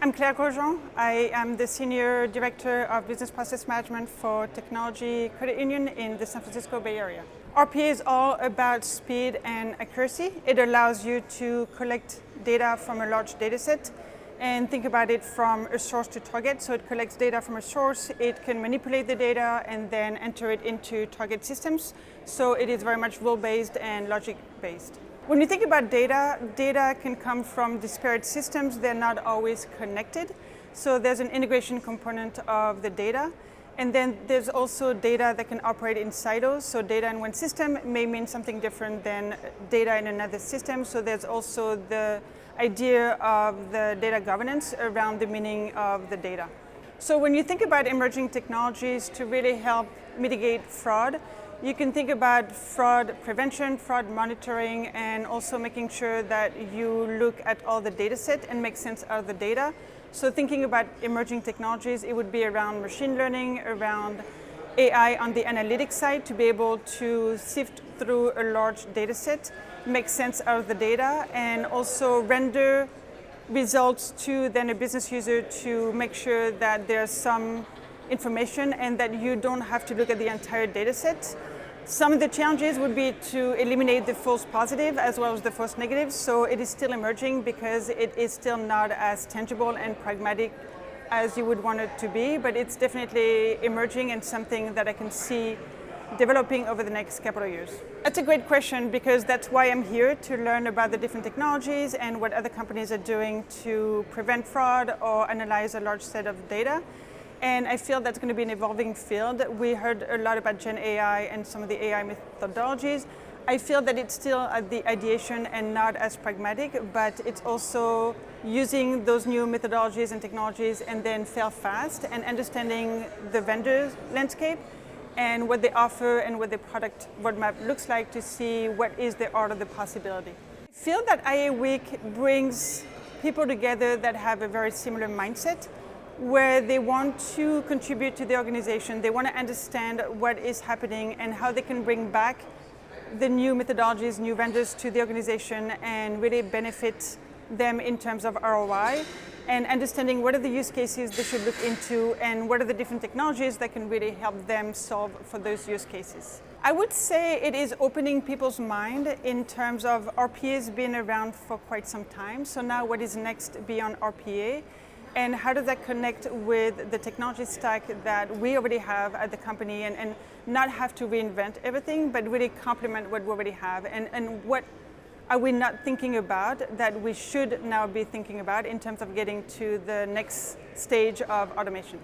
I'm Claire Grosjean. I am the Senior Director of Business Process Management for Technology Credit Union in the San Francisco Bay Area. RPA is all about speed and accuracy. It allows you to collect data from a large data set and think about it from a source to target. So it collects data from a source, it can manipulate the data and then enter it into target systems. So it is very much rule-based and logic-based. When you think about data, data can come from disparate systems. They're not always connected. So there's an integration component of the data. And then there's also data that can operate in silos. So data in one system may mean something different than data in another system. So there's also the idea of the data governance around the meaning of the data. So when you think about emerging technologies to really help mitigate fraud, you can think about fraud prevention, fraud monitoring, and also making sure that you look at all the data set and make sense out of the data. So thinking about emerging technologies, it would be around machine learning, around AI on the analytics side to be able to sift through a large data set, make sense out of the data, and also render results to then a business user to make sure that there's some information and that you don't have to look at the entire data set. Some of the challenges would be to eliminate the false positive as well as the false negative. So it is still emerging because it is still not as tangible and pragmatic as you would want it to be, but it's definitely emerging and something that I can see developing over the next couple of years. That's a great question because that's why I'm here, to learn about the different technologies and what other companies are doing to prevent fraud or analyze a large set of data. And I feel that's going to be an evolving field. We heard a lot about Gen AI and some of the AI methodologies. I feel that it's still at the ideation and not as pragmatic, but it's also using those new methodologies and technologies and then fail fast and understanding the vendor landscape and what they offer and what the product roadmap looks like to see what is the art of the possibility. I feel that IA Week brings people together that have a very similar mindset, where they want to contribute to the organization. They want to understand what is happening and how they can bring back the new methodologies, new vendors to the organization and really benefit them in terms of ROI and understanding what are the use cases they should look into and what are the different technologies that can really help them solve for those use cases. I would say it is opening people's mind in terms of RPA has been around for quite some time. So now what is next beyond RPA? And how does that connect with the technology stack that we already have at the company and not have to reinvent everything, but really complement what we already have? And what are we not thinking about that we should now be thinking about in terms of getting to the next stage of automation?